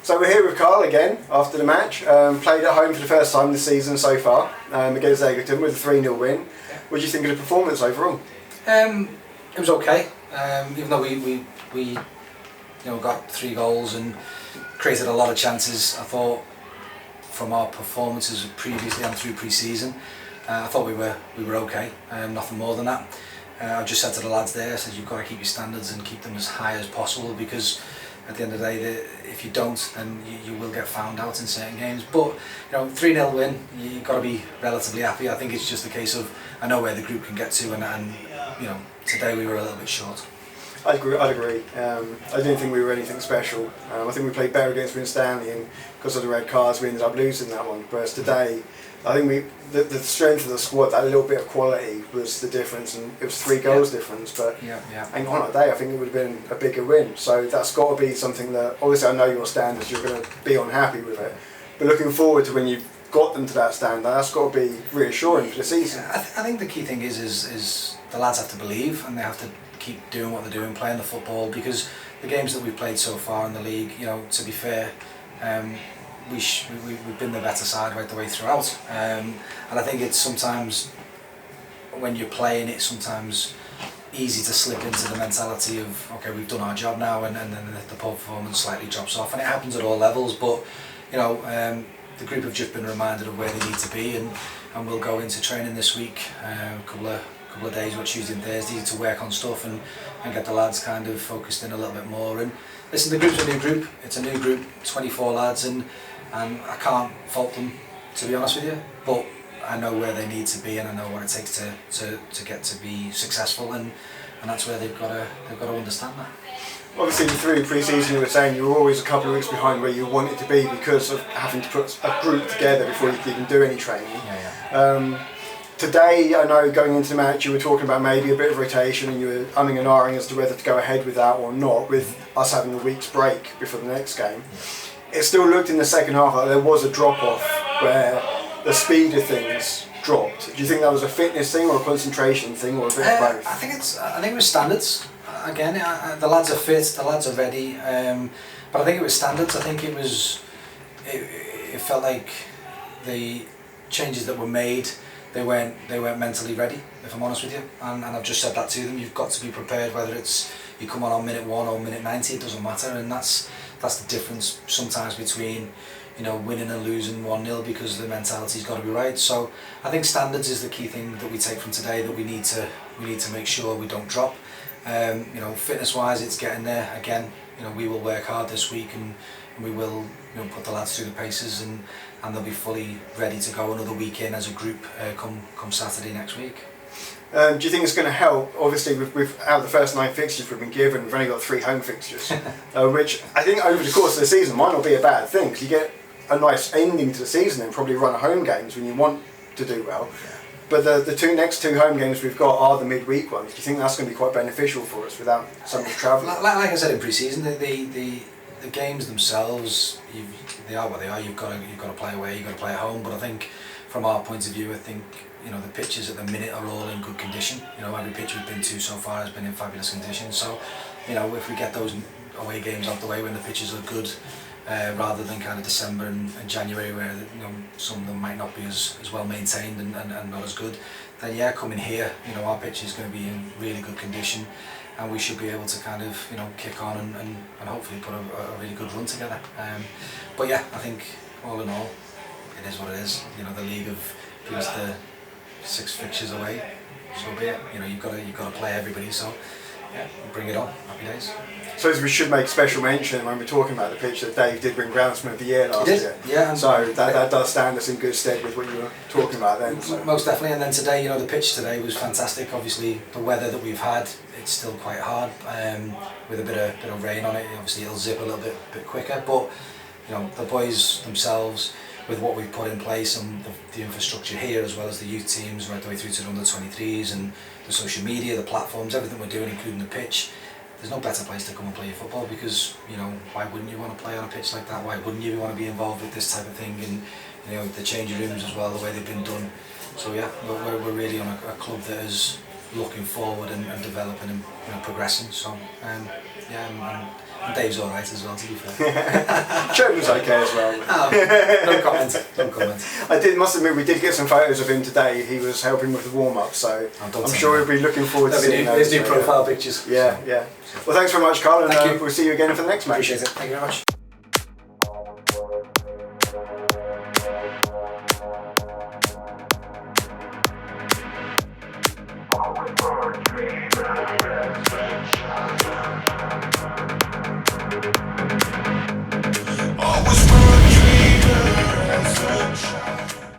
So we're here with Karl again after the match. Played at home for the first time this season so far against Egerton with a 3-0 win. What do you think of the performance overall? It was okay. Even though we got 3 goals and created a lot of chances, I thought from our performances previously and through pre-season, I thought we were okay. Nothing more than that. I just said to the lads there, I said you've got to keep your standards and keep them as high as possible, because at the end of the day, if you don't, then you will get found out in certain games. But 3-0 win, you've got to be relatively happy. I think it's just a case of, I know where the group can get to, and today we were a little bit short. I'd agree. I didn't think we were anything special. I think we played better against Winstanley, and because of the red cards we ended up losing that one. Whereas today, I think the strength of the squad, that little bit of quality was the difference, and it was 3 goals difference. But and on that day, I think it would have been a bigger win. So that's got to be something that, obviously, I know your standards, you're going to be unhappy with it. But looking forward to when you've got them to that standard, that's got to be reassuring for the season. I think the key thing is the lads have to believe, and they have to keep doing what they're doing, playing the football, because the games that we've played so far in the league, to be fair, we've been the better side right the way throughout, and I think it's sometimes, when you're playing, it's sometimes easy to slip into the mentality of, okay, we've done our job now, and then the performance slightly drops off, and it happens at all levels. But the group have just been reminded of where they need to be, and we'll go into training this week, a couple of days, or Tuesday and Thursday, to work on stuff and get the lads kind of focused in a little bit more. And listen, the group's a new group. It's a new group, 24 lads, and I can't fault them, to be honest with you. But I know where they need to be, and I know what it takes to get to be successful, and that's where they've got to understand that. Obviously, through pre-season, you were saying you were always a couple of weeks behind where you wanted to be because of having to put a group together before you could even do any training. Today, I know going into the match you were talking about maybe a bit of rotation, and you were umming and ahhing as to whether to go ahead with that or not, with us having a week's break before the next game. It still looked in the second half like there was a drop-off where the speed of things dropped. Do you think that was a fitness thing or a concentration thing, or a bit of both? I think it was standards. Again, the lads are fit, the lads are ready, but I think it was standards. I think it felt like the changes that were made, they weren't mentally ready, if I'm honest with you, and I've just said that to them. You've got to be prepared, whether it's you come on minute 1 or minute 90, it doesn't matter, and that's the difference sometimes between winning and losing 1-0, because the mentality's got to be right. So I think standards is the key thing that we take from today, that we need to make sure we don't drop. Fitness wise, it's getting there again. We will work hard this week, and we will put the lads through the paces, and they'll be fully ready to go another week in as a group come Saturday next week. Do you think it's going to help? Obviously, we've out of the first 9 fixtures we've been given, we've only got 3 home fixtures, which I think over the course of the season might not be a bad thing, because you get a nice ending to the season and probably run home games when you want to do well. But the next two home games we've got are the midweek ones. Do you think that's going to be quite beneficial for us without so much travel? Like I said in pre-season, the games themselves, they are what they are. You've got to play away, you've got to play at home. But I think from our point of view, I think the pitches at the minute are all in good condition. Every pitch we've been to so far has been in fabulous condition. So if we get those away games out the way when the pitches are good, rather than kind of December and January, where some of them might not be as well maintained and not as good, then coming here, our pitch is going to be in really good condition, and we should be able to kind of kick on and hopefully put a really good run together. But I think all in all, it is what it is. The league have gives the 6 fixtures away, so be it. You've got to play everybody. So bring it on. Happy days. So we should make special mention when we're talking about the pitch that Dave did win Groundsman of the Year last year. Yeah. So that does stand us in good stead with what you were talking about then. So. Most definitely. And then today, the pitch today was fantastic. Obviously, the weather that we've had, it's still quite hard with a bit of rain on it. Obviously, it'll zip a little bit quicker. But the boys themselves, with what we've put in place and the infrastructure here, as well as the youth teams right the way through to the under-23s and the social media, the platforms, everything we're doing, including the pitch, there's no better place to come and play your football, because why wouldn't you want to play on a pitch like that? Why wouldn't you want to be involved with this type of thing? And the changing rooms as well, the way they've been done. So we're really on a club that has looking forward and developing and progressing. So and Dave's all right as well, to be fair. Joe was okay as well. Oh, no comment. No comment. Must admit, we did get some photos of him today. He was helping with the warm up, so I'm sure he'll be looking forward to seeing those. There's new profile pictures. Yeah, yeah. Well, thanks very much, Karl, and we'll see you again for the next match. Appreciate it. Thank you very much.